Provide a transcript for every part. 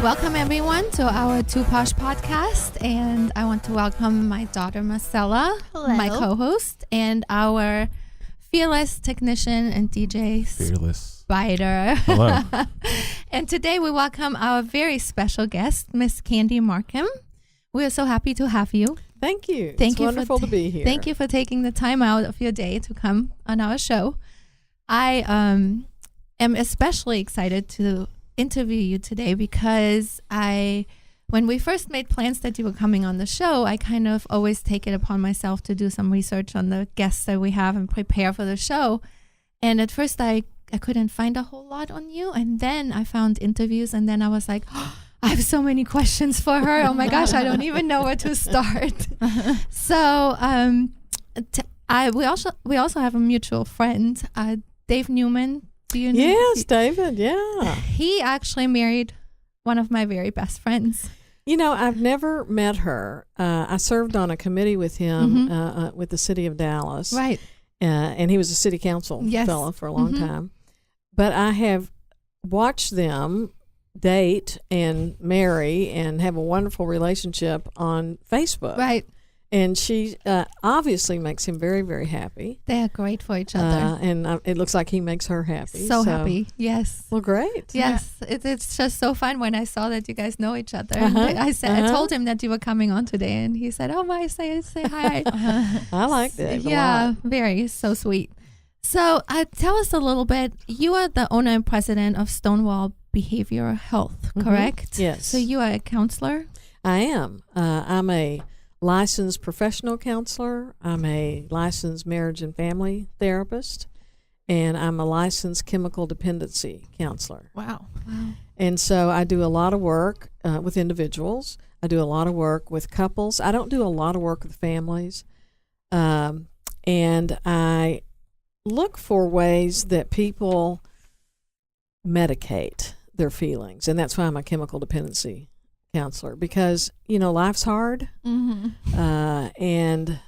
Welcome everyone to our Posh podcast, and I want to welcome my daughter Marcella, my co-host, and our fearless technician and DJ Spider. Hello. And today we welcome our very special guest, Miss Candy Marcum. We are so happy to have you. Thank you. It's wonderful to be here. Thank you for taking the time out of your day to come on our show. I am especially excited to interview you today because when we first made plans that you were coming on the show, I kind of always take it upon myself to do some research on the guests that we have and prepare for the show. And at first I couldn't find a whole lot on you, and then I found interviews, and then I was like, oh, I have so many questions for her. Oh my gosh, I don't even know where to start. So we also have a mutual friend, Dave Newman. Do you know? Yes, David, yeah. He actually married one of my very best friends. You know, I've never met her. I served on a committee with him with the city of Dallas. Right. And he was a city council fellow for a long time. But I have watched them date and marry and have a wonderful relationship on Facebook. Right. And she obviously makes him very, very happy. They are great for each other. And it looks like he makes her happy. So happy, yes. Well, great. Yes, it's just so fun when I saw that you guys know each other. I told him that you were coming on today, and he said, oh, my, say hi. I like that. Yeah, very, so sweet. So tell us a little bit. You are the owner and president of Stonewall Behavioral Health, correct? Yes. So you are a counselor? I am. I'm a licensed professional counselor. I'm a licensed marriage and family therapist, and I'm a licensed chemical dependency counselor. Wow. And so I do a lot of work with individuals. I do a lot of work with couples. I don't do a lot of work with families. And I look for ways that people medicate their feelings, and that's why I'm a chemical dependency counselor, because life's hard, and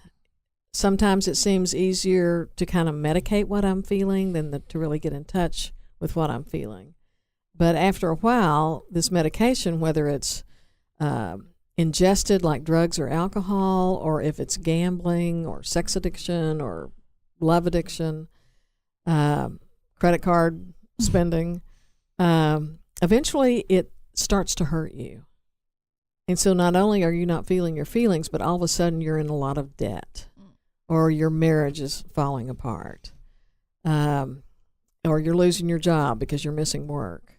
sometimes it seems easier to kind of medicate what I'm feeling than to really get in touch with what I'm feeling. But after a while, this medication, whether it's ingested like drugs or alcohol, or if it's gambling or sex addiction or love addiction, credit card spending, eventually it starts to hurt you. And so not only are you not feeling your feelings, but all of a sudden you're in a lot of debt, or your marriage is falling apart, or you're losing your job because you're missing work.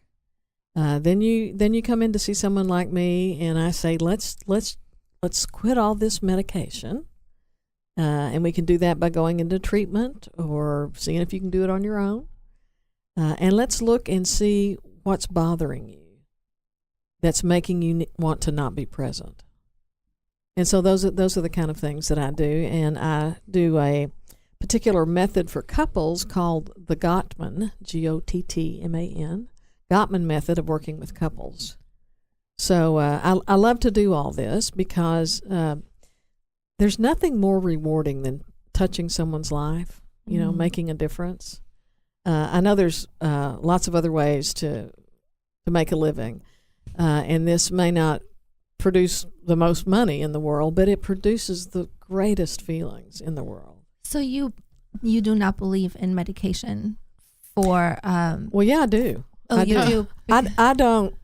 Then you come in to see someone like me, and I say, let's quit all this medication, and we can do that by going into treatment or seeing if you can do it on your own, and let's look and see what's bothering you that's making you want to not be present. And so those are the kind of things that I do. And I do a particular method for couples called the Gottman, Gottman, Gottman method of working with couples. So I love to do all this because there's nothing more rewarding than touching someone's life, making a difference. I know there's lots of other ways to make a living. And this may not produce the most money in the world, but it produces the greatest feelings in the world. So you do not believe in medication for... Well, yeah, I do. Oh, you do? I don't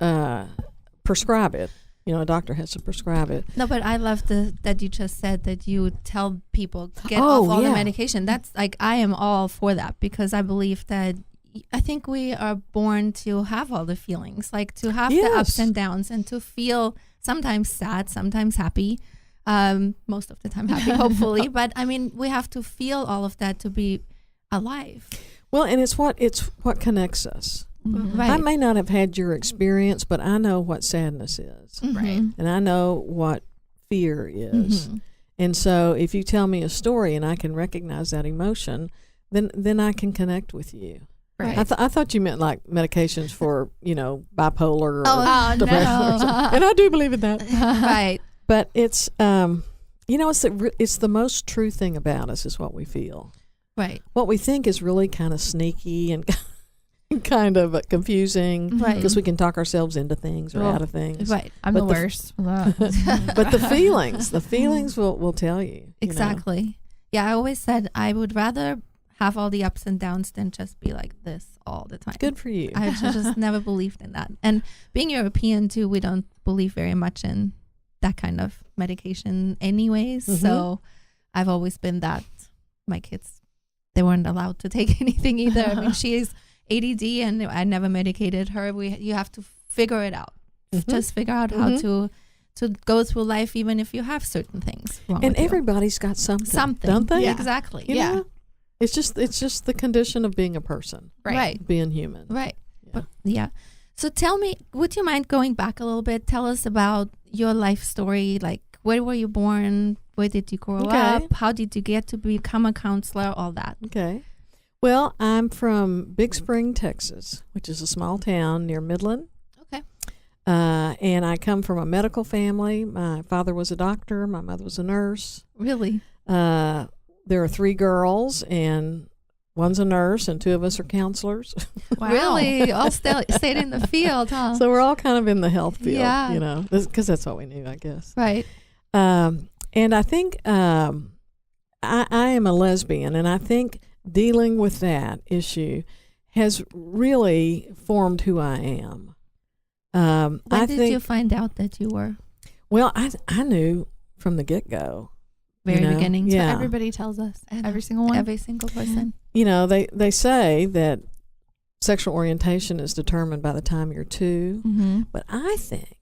prescribe it. A doctor has to prescribe it. No, but I love that you just said that you tell people get off all the medication. That's I am all for that, because I believe that I think we are born to have all the feelings, to have the ups and downs, and to feel sometimes sad, sometimes happy, most of the time happy, hopefully. But we have to feel all of that to be alive. Well, and it's what connects us. Right. I may not have had your experience, but I know what sadness is. Right. And I know what fear is. And so if you tell me a story and I can recognize that emotion, then I can connect with you. Right. I thought you meant like medications for, bipolar or no. depression or something. And I do believe in that. Right. But it's, it's the most true thing about us is what we feel. Right. What we think is really kind of sneaky and kind of confusing Right. because we can talk ourselves into things or out of things. Right. I'm the worst. But the feelings will tell you. You know? Exactly. Yeah, I always said I would rather have all the ups and downs than just be like this all the time. Good for you. I just never believed in that. And being European too, we don't believe very much in that kind of medication anyways. Mm-hmm. So I've always been that. My kids, they weren't allowed to take anything either. I mean, she is ADD and I never medicated her. You have to figure it out. Mm-hmm. Just figure out how to go through life even if you have certain things wrong And with you. everybody's got something, Something. don't they? Yeah. Exactly. You know? It's just the condition of being a person, Right. being human. Right. Yeah. But, yeah. So tell me, would you mind going back a little bit? Tell us about your life story. Like, where were you born? Where did you grow up? How did you get to become a counselor? All that. Okay. Well, I'm from Big Spring, Texas, which is a small town near Midland. Okay. And I come from a medical family. My father was a doctor. My mother was a nurse. Really? There are 3 girls, and one's a nurse, and 2 of us are counselors. Wow. Really? All stayed in the field, huh? So we're all kind of in the health field, Yeah. you know, because that's what we knew, I guess. Right. And I think I am a lesbian, and I think dealing with that issue has really formed who I am. When did you find out that you were? Well, I knew from the get-go. Very you know? beginning. Yeah. Everybody tells us. And Every single one. Every single person. You know, they say that sexual orientation is determined by the time you're 2, Mm-hmm. but I think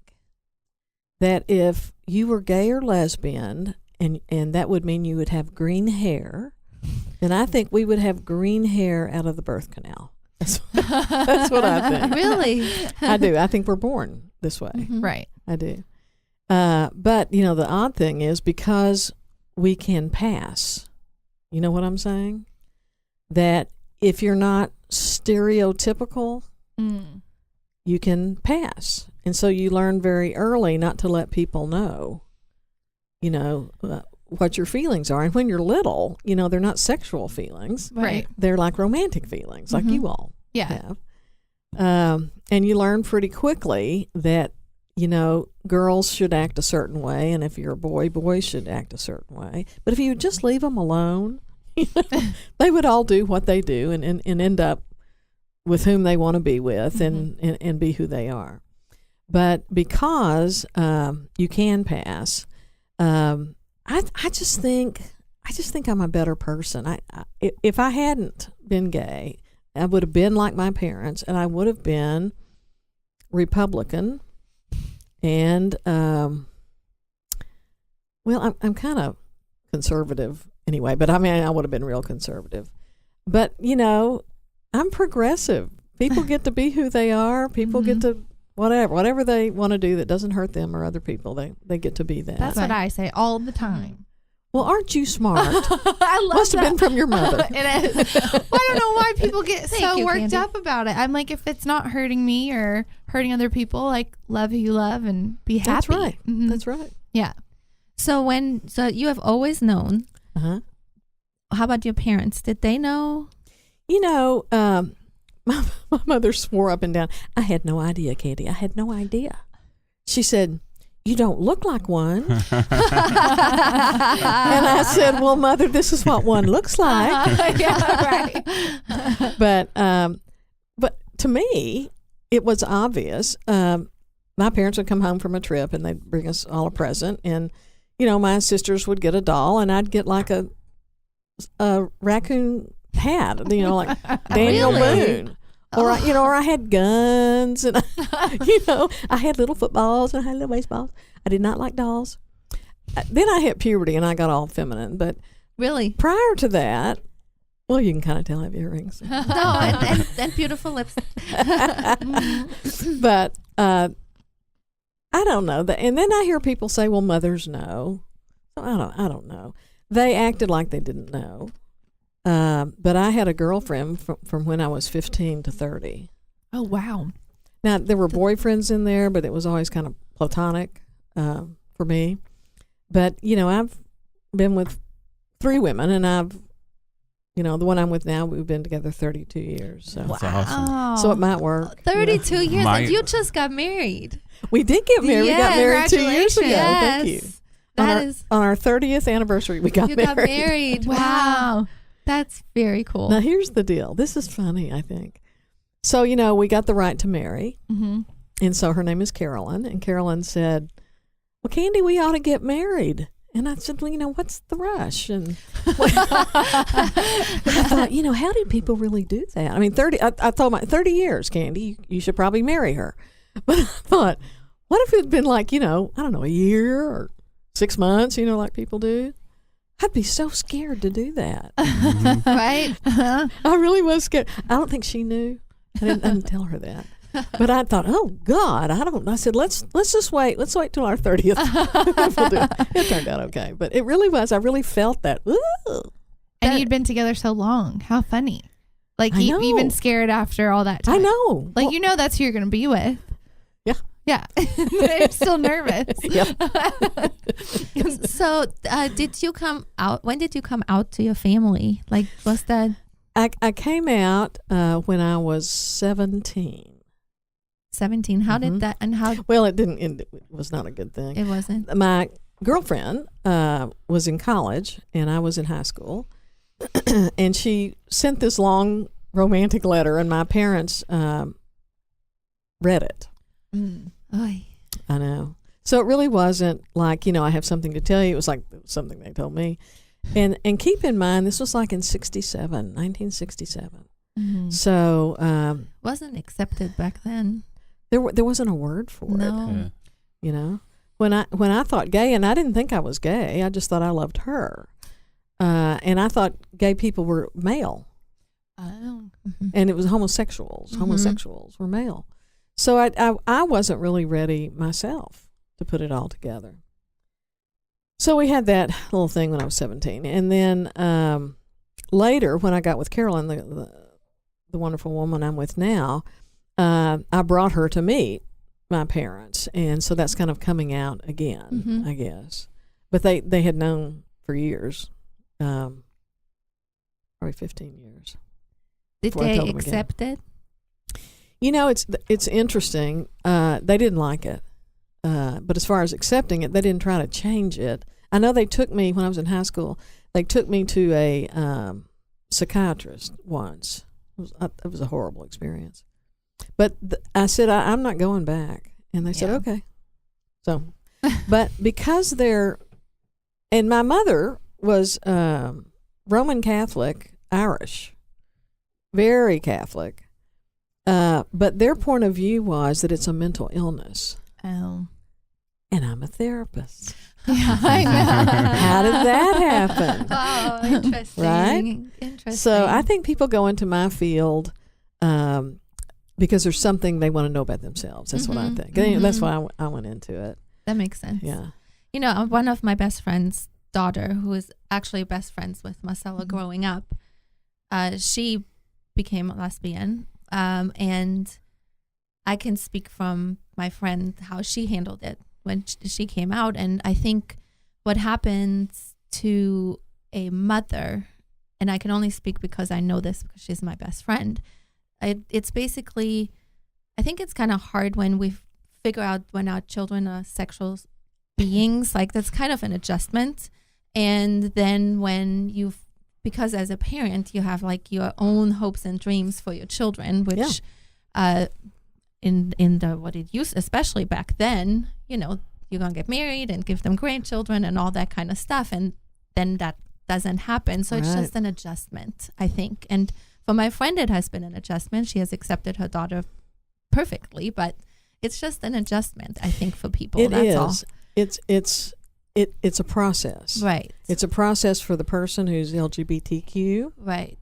that if you were gay or lesbian, and that would mean you would have green hair, then I think we would have green hair out of the birth canal. That's what I think. Really? I do. I think we're born this way. Mhm. Right. I do. But, you know, the odd thing is because we can pass, you know what I'm saying? That if you're not stereotypical, you can pass. And so you learn very early not to let people know, you know, what your feelings are. And when you're little, you know, they're not sexual feelings. Right. They're like romantic feelings, like you all Yeah. have. And you learn pretty quickly that, you know, girls should act a certain way, and if you're a boy, boys should act a certain way. But if you just leave them alone, you know, they would all do what they do and end up with whom they want to be with and be who they are. But because you can pass, I just think I'm a better person. If I hadn't been gay, I would have been like my parents, and I would have been Republican. And well, I'm kind of conservative anyway, but I mean, I would have been real conservative. But you know, I'm progressive. People get to be who they are. People get to whatever they want to do that doesn't hurt them or other people. They get to be that. That's what I say all the time. Well, aren't you smart? I love Must have that. been from your mother. It is. Well, I don't know why people get so you, worked Candy. up about it. I'm like, if it's not hurting me or hurting other people, like, love who you love and be happy. That's right. Mhm. That's right. Yeah. So you have always known. Uh-huh. How about your parents? Did they know? You know, my mother swore up and down. I had no idea, Katie. I had no idea. She said, "You don't look like one." And I said, "Well, Mother, this is what one looks like." Yeah, right. But to me, it was obvious. My parents would come home from a trip and they'd bring us all a present, and you know, my sisters would get a doll, and I'd get like a raccoon hat, you know, like Daniel Really? Boone. Or or I had guns, and I had little footballs and I had little baseballs. I did not like dolls. Then I hit puberty and I got all feminine. But Really? prior to that, well, you can kind of tell I have earrings. No, and beautiful lips. But I don't know. And then I hear people say, "Well, mothers know." So I don't know. They acted like they didn't know. But I had a girlfriend from when I was 15 to 30. Oh, wow. Now, there were boyfriends in there, but it was always kind of platonic for me. But, you know, I've been with 3 women, and I've You know, the one I'm with now, we've been together 32 years. So, That's awesome. so it might work. 32 years, My- and you just got married. We did get married. We got married 2 years ago. Thank you. Yes. On our 30th anniversary, we got You married. got married. Wow. That's very cool. Now, here's the deal. This is funny, I think. So, you know, we got the right to marry. Mm-hmm. And so her name is Carolyn. And Carolyn said, well, Candy, we ought to get married. And I said, well, you know, what's the rush? And I thought, you know, how do people really do that? I mean, I thought, 30 years, Candy, you should probably marry her. But I thought, what if it had been like, you know, I don't know, a year or 6 months, you know, like people do? I'd be so scared to do that. Right? I really was scared. I don't think she knew. I didn't tell her that. But I thought, oh God, I said, let's just wait. Let's wait till our 30th. We'll do it. It turned out okay, but it really was. I really felt that. Ooh, And you'd been together so long. How funny. Like, I you've been know. scared after all that time. I know. Like, Well, you know that's who you're going to be with. Yeah. Yeah. I'm still nervous. yeah. So, did you come out? When did you come out to your family? Like, was that I came out when I was 17. 17? How Mhm. did that? And how Well, it didn't. It was not a good thing. it wasn't? My girlfriend was in college and I was in high school, and she sent this long romantic letter, and my parents read it. Oy. I know. So it really wasn't like, you know, I have something to tell you. It was like something they told me. And keep in mind, this was like in 1967. Mhm. So Wasn't accepted back then. there wasn't a word for it. No. Yeah. You know, when I thought gay, and I didn't think I was gay, I just thought I loved her, and I thought gay people were male, Oh. Mhm. and it was homosexuals. Mhm. Homosexuals were male, so I wasn't really ready myself to put it all together. So we had that little thing when I was 17, and then later when I got with Carolyn, the wonderful woman I'm with now, I brought her to meet my parents, and so that's kind of coming out again, Mhm. I guess. But they had known for years, probably 15 years. Did Before I they told them again. accept it? You know, it's interesting. They didn't like it, but as far as accepting it, they didn't try to change it. I know they took me when I was in high school. They took me to a psychiatrist once. It was a horrible experience. But I said, I'm not going back. And they said, Yeah. okay. So, but because and my mother was Roman Catholic, Irish, very Catholic. But their point of view was that it's a mental illness. Oh. And I'm a therapist. I know. How did that happen? Oh, interesting. Right? Interesting. So I think people go into my field because there's something they want to know about themselves. That's what I Mhm, think. And that's mhm. why I went into it. that makes sense. Yeah. You know, one of my best friend's daughter, who is actually best friends with Marcella Mhm. growing up, she became a lesbian. And I can speak from my friend how she handled it when she came out. And I think what happens to a mother, and I can only speak because I know this because she's my best friend, it's basically, I think it's kind of hard when we figure out when our children are sexual beings. Like, that's kind of an adjustment. And then when because as a parent, you have like your own hopes and dreams for your children, which in the what it used, especially back then, you know, you're gonna get married and give them grandchildren and all that kind of stuff, and then that doesn't happen. So it's Right. just an adjustment, I think. And for my friend, it has been an adjustment. She has accepted her daughter perfectly, but it's just an adjustment, I think, for people. It That's is. all. It's a process. Right. It's a process for the person who's LGBTQ. Right.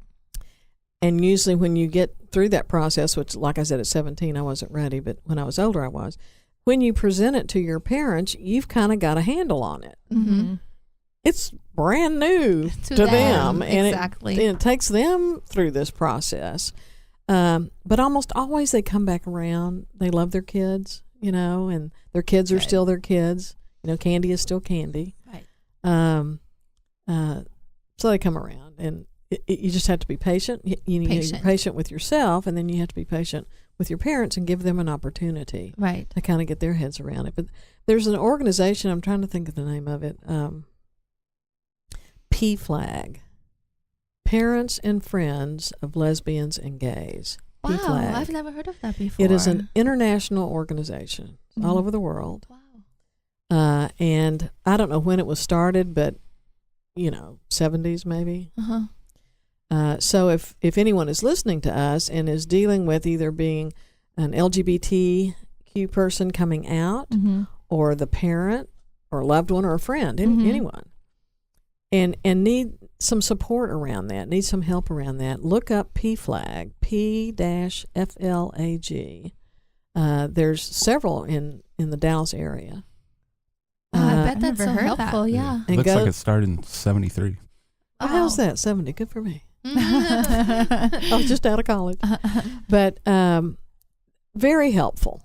And usually when you get through that process, which, like I said, at 17, I wasn't ready, but when I was older, I was. When you present it to your parents, you've kind of got a handle on it. Mm-hmm. It's brand new To to them, them, and exactly. it takes them through this process. But almost always they come back around. They love their kids, you know, and their kids are Right. still their kids. You know, Candy is still Candy. Right. So they come around, and you just have to be patient. You're patient with yourself, and then you have to be patient with your parents and give them an opportunity to kind of get their heads around it. But there's an organization, I'm trying to think of the name of it, PFLAG, Parents and Friends of Lesbians and Gays. Wow, PFLAG. I've never heard of that before. It is an international organization all over the world. Wow. And I don't know when it was started, but 70s maybe. So if anyone is listening to us and is dealing with either being an LGBTQ person coming out, or the parent or loved one or a friend, anyone, and need some support around that, need some help around that, look up PFLAG, P-FLAG. There's several in the Dallas area. I bet that's so helpful. Yeah. It looks like it started in 73. Oh, how's that? 70. Good for me. I was just out of college. But very helpful.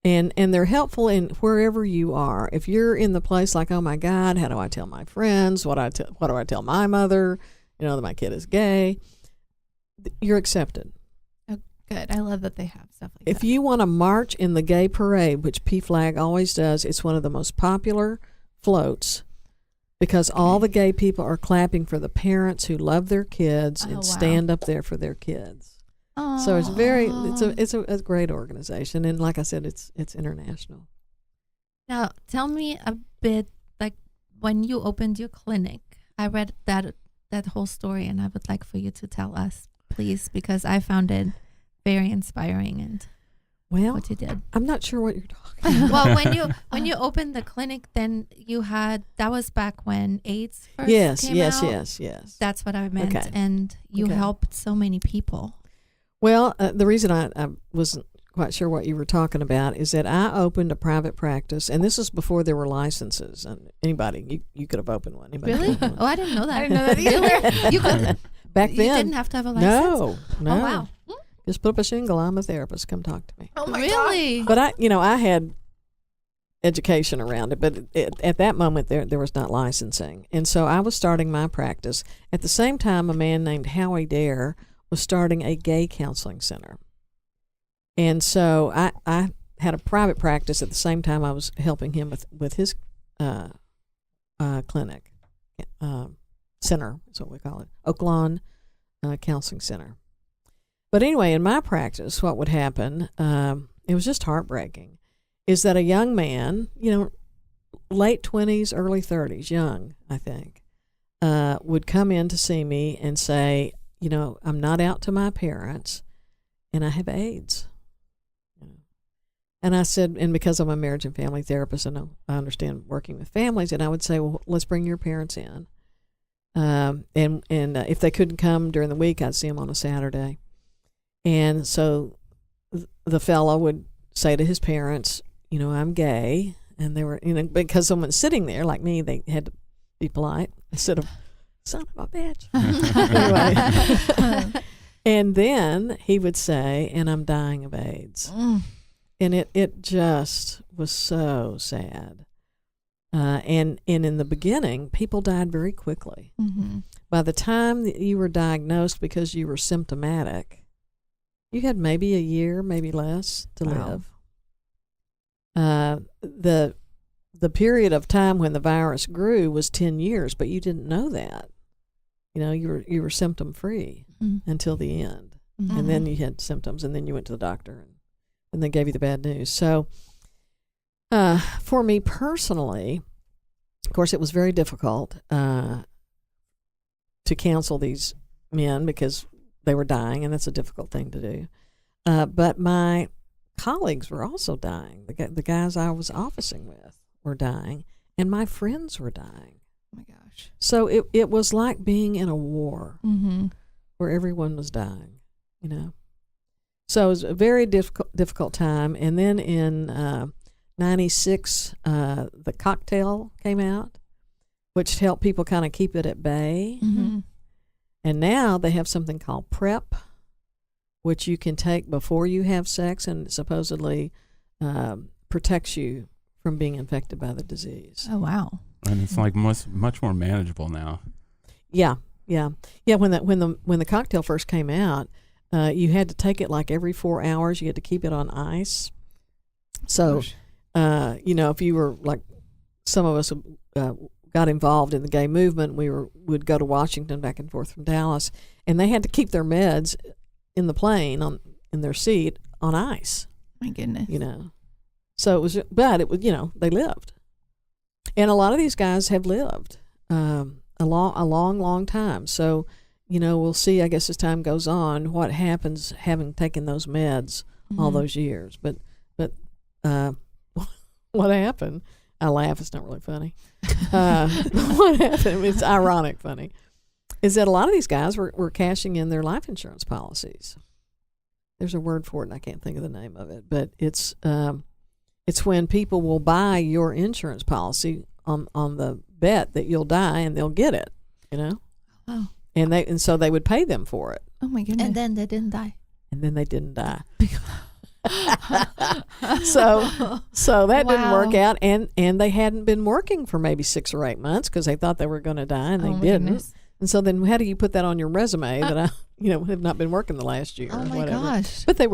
And they're helpful in wherever you are. If you're in the place like, oh my God, how do I tell my friends? What do I tell my mother? That my kid is gay. You're accepted. Oh, good. I love that they have stuff like that. If you want to march in the gay parade, which PFLAG always does, it's one of the most popular floats because all the gay people are clapping for the parents who love their kids and stand up there for their kids. Aww. So it's a great organization, and like I said, it's international. Now, tell me a bit, like when you opened your clinic. I read that whole story, and I would like for you to tell us, please, because I found it very inspiring and what you did. I'm not sure what you're talking about. Well, when you opened the clinic, then you had, that was back when AIDS first came out. Yes. That's what I meant, and you helped so many people. Well, the reason I wasn't quite sure what you were talking about is that I opened a private practice, and this is before there were licenses. And anybody, you could have opened one. Anybody Really? could have one. Oh, I didn't know that. I didn't know that either. You could. Back then, you didn't have to have a license. No. Oh wow. Just put up a shingle. I'm a therapist. Come talk to me. Oh my Really? But I had education around it, but at that moment there was not licensing, and so I was starting my practice at the same time. A man named Howie Dare was starting a gay counseling center, and so I had a private practice at the same time I was helping him with his clinic center. That's what we call it, Oaklawn Counseling Center. But anyway, in my practice, what would happen? It was just heartbreaking. Is that a young man, late 20s, early 30s, young, I think, would come in to see me and say, I'm not out to my parents, and I have AIDS. And I said, and because I'm a marriage and family therapist, I understand working with families, and I would say, well, let's bring your parents in. And if they couldn't come during the week, I'd see them on a Saturday. And so the fellow would say to his parents, I'm gay. And they were, because someone's sitting there like me, they had to be polite instead of, son of a bitch. Anyway. And then he would say, and I'm dying of AIDS. And it just was so sad. And in the beginning, people died very quickly. By the time that you were diagnosed because you were symptomatic, you had maybe a year, maybe less to live. The period of time when the virus grew was 10 years, but you didn't know that. You were symptom free until the end, and then you had symptoms, and then you went to the doctor, and they gave you the bad news. So, for me personally, of course, it was very difficult to counsel these men because they were dying, and that's a difficult thing to do. But my colleagues were also dying. The guys I was officing with were dying, and my friends were dying. Oh my gosh. So it was like being in a war where everyone was dying, So it was a very difficult time. And then in 96, the cocktail came out, which helped people kind of keep it at bay. And now they have something called PrEP, which you can take before you have sex, and it supposedly protects you from being infected by the disease. Oh, wow. And it's like much more manageable now. Yeah. Yeah. When the cocktail first came out, you had to take it like every 4 hours. You had to keep it on ice. So, if you were like some of us got involved in the gay movement, would go to Washington back and forth from Dallas, and they had to keep their meds in the plane in their seat on ice. My goodness. So it was, but it was, they lived, and a lot of these guys have lived a long time. So, we'll see, I guess, as time goes on, what happens having taken those meds all those years. But what happened? I laugh. It's not really funny. What happened? It's ironic funny. Is that a lot of these guys were cashing in their life insurance policies. There's a word for it, and I can't think of the name of it. But it's when people will buy your insurance policy on the bet that you'll die, and they'll get it. Oh. And so they would pay them for it. Oh my goodness. And then they didn't die. So that didn't work out, and they hadn't been working for maybe 6 or 8 months because they thought they were going to die, and they didn't. Goodness. And so then, how do you put that on your resume that I, have not been working the last year? Oh or my whatever. gosh! But they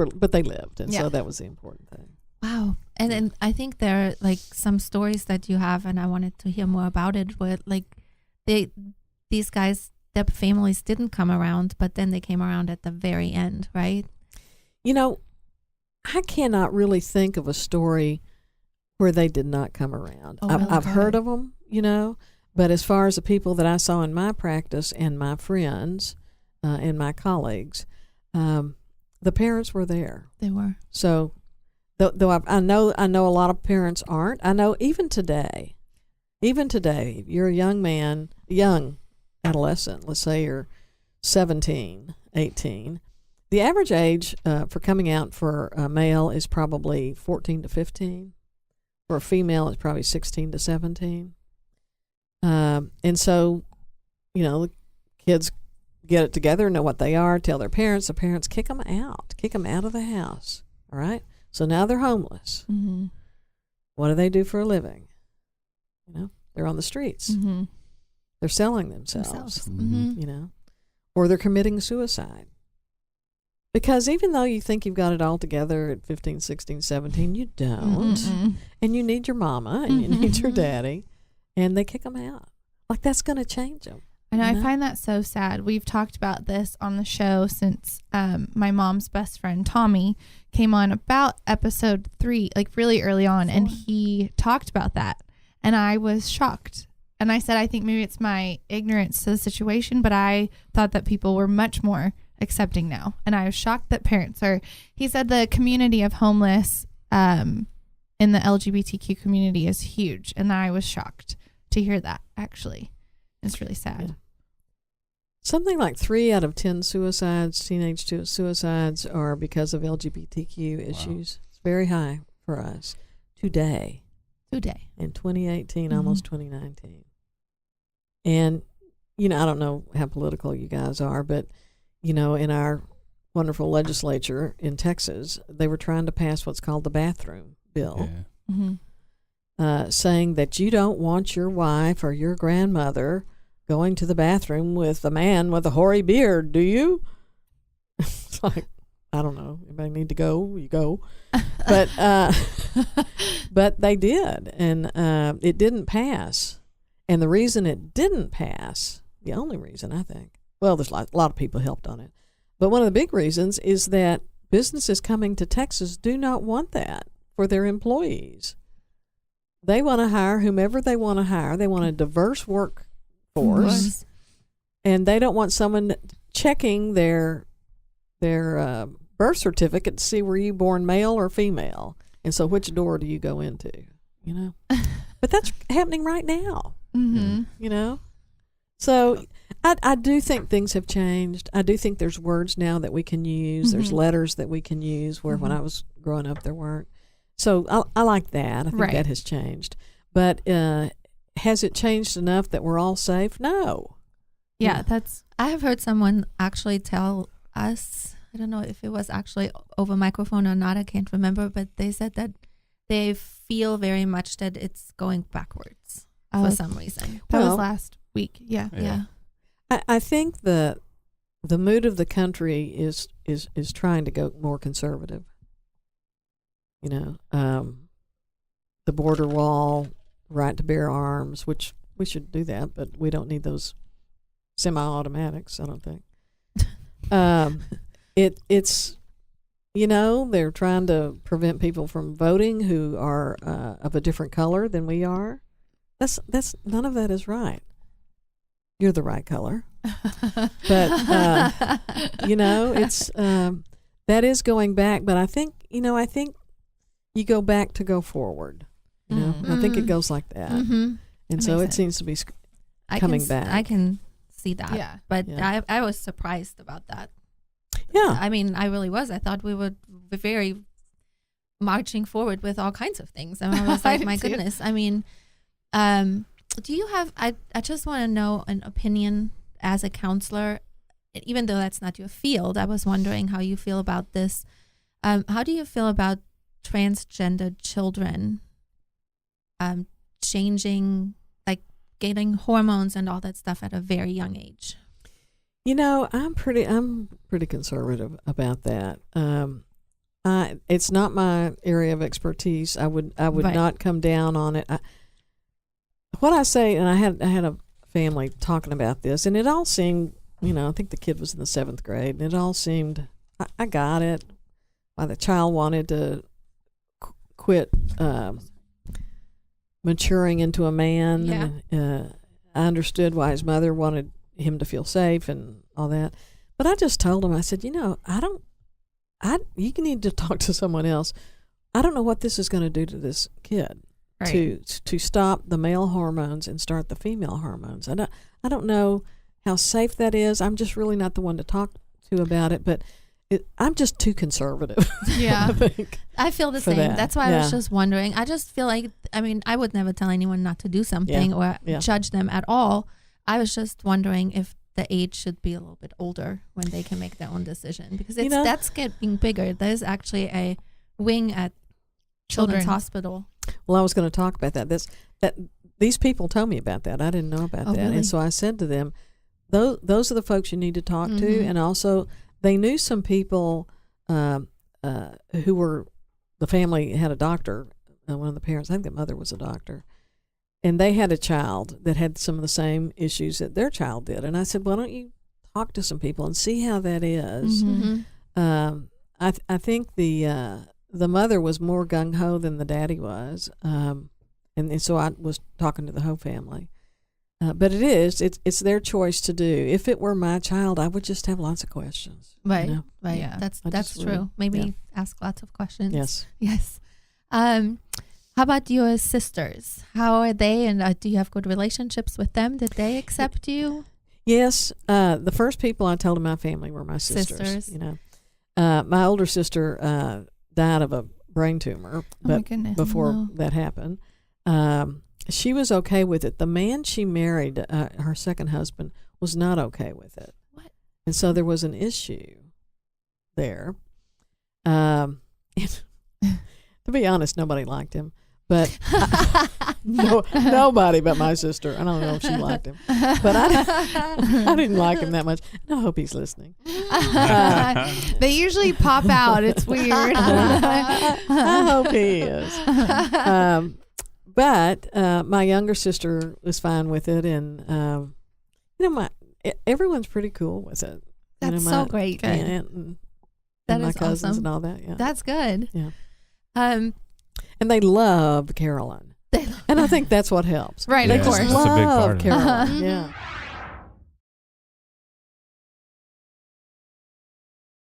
lived, and so that was the important thing. Wow. And then I think there are like some stories that you have, and I wanted to hear more about it. Where like these guys, their families didn't come around, but then they came around at the very end, right? I cannot really think of a story where they did not come around. Oh, really? I've heard of them, but as far as the people that I saw in my practice and my friends and my colleagues, the parents were there. They were. So, though I know a lot of parents aren't. I know even today, if you're a young adolescent, let's say you're 17, 18, the average age for coming out for a male is probably 14 to 15. For a female, it's probably 16 to 17. And so, the kids get it together, know what they are, tell their parents. The parents kick them out of the house. All right? So now they're homeless. Mm-hmm. What do they do for a living? They're on the streets. Mm-hmm. They're selling themselves. Mm-hmm. Or they're committing suicide. Because even though you think you've got it all together at 15, 16, 17, you don't. Mm-hmm. And you need your mama and you need your daddy. And they kick them out. Like, that's going to change them. And I find that so sad. We've talked about this on the show since my mom's best friend, Tommy, came on about episode 3, like really early on. And he talked about that. And I was shocked. And I said, I think maybe it's my ignorance to the situation, but I thought that people were much more accepting now. And I was shocked that parents are. He said the community of homeless in the LGBTQ community is huge. And I was shocked to hear that, actually. It's really sad. Yeah. Something like 3 out of 10 teenage suicides, are because of LGBTQ issues. It's very high for us today. In 2018, almost 2019. And, I don't know how political you guys are, but, in our wonderful legislature in Texas, they were trying to pass what's called the bathroom bill, saying that you don't want your wife or your grandmother going to the bathroom with a man with a hoary beard, do you? It's like, I don't know. Anybody need to go? You go. But but they did, and it didn't pass. And the reason it didn't pass, the only reason, I think, well, there's a lot of people helped on it, but one of the big reasons is that businesses coming to Texas do not want that for their employees. They want to hire whomever they want to hire. They want a diverse workforce, and they don't want someone checking their birth certificate to see were you born male or female, and so which door do you go into? But that's happening right now. So I do think things have changed. I do think there's words now that we can use. There's letters that we can use where when I was growing up there weren't. So I like that. I think that has changed. But has it changed enough that we're all safe? No. Yeah, I have heard someone actually tell us, I don't know if it was actually over microphone or not, I can't remember, but they said that they feel very much that it's going backwards for some reason. That was last week. Yeah. I think the mood of the country is trying to go more conservative. The border wall, right to bear arms, which we should do that, but we don't need those semi-automatics, I don't think. It's they're trying to prevent people from voting who are of a different color than we are. That's none of that is right. You're the right color, but it's that is going back. But I think you go back to go forward. I think it goes like that, and That so makes it sense. seems to be coming back. I can see that. Yeah. But Yeah. I was surprised about that. Yeah. I mean, I really was. I thought we would be very marching forward with all kinds of things. And I was I like, did my too. goodness. I mean, do you have, I just want to know an opinion as a counselor, even though that's not your field. I was wondering how you feel about this. How do you feel about transgender children changing, like getting hormones and all that stuff at a very young age? I'm pretty conservative about that. It's not my area of expertise. I would Right. not come down on it. What I say, and I had a family talking about this, and it all seemed, I think the kid was in the 7th grade, and it all seemed, I got it. Why the child wanted to quit maturing into a man. Yeah. And, I understood why his mother wanted him to feel safe and all that. But I just told him, I said, you need to talk to someone else. I don't know what this is going to do to this kid to stop the male hormones and start the female hormones. I don't know how safe that is. I'm just really not the one to talk to about it, but I'm just too conservative. Yeah. I think. I feel the For same. that. That's why I was Yeah. just wondering. I just feel like, I would never tell anyone not to do something or Yeah. judge them at all. I was just wondering if the age should be a little bit older when they can make their own decision, because that's getting bigger. There's actually a wing at Children's Hospital. Well, I was going to talk about that. These people told me about that. I didn't know about that, Really? and so I said to them, "Those are the folks you need to talk to." Mhm. And also, they knew some people who were, the family had a doctor. One of the parents, I think the mother was a doctor, and they had a child that had some of the same issues that their child did. And I said, "Why don't you talk to some people and see how that is?" Mhm. I think the mother was more gung ho than the daddy was, and so I was talking to the whole family. But it's their choice to do. If it were my child, I would just have lots of questions. Right. You know? Right. Yeah. That's I just true. really- Maybe yeah. ask lots of questions. Yes. Yes. How about your sisters? How are they, and do you have good relationships with them? Did they accept you? Yes. The first people I told in my family were my sisters. Sisters. My older sister died of a brain tumor, Oh my but goodness. before no. that happened, she was okay with it. The man she married, her second husband, was not okay with it. What? And so there was an issue there. To be honest, nobody liked him. But nobody but my sister. I don't know if she liked him. But I didn't like him that much. And I hope he's listening. They usually pop out. It's weird. I hope he is. But my younger sister was fine with it. And, everyone's pretty cool with it. That's my so great. Good. aunt and That my is cousins awesome. and all that. Yeah. That's good. Yeah. Um, And they love Carolyn. They And I think that's what helps. Right, They of just course. That's a big part love of it. Carolyn. Mhm. Yeah.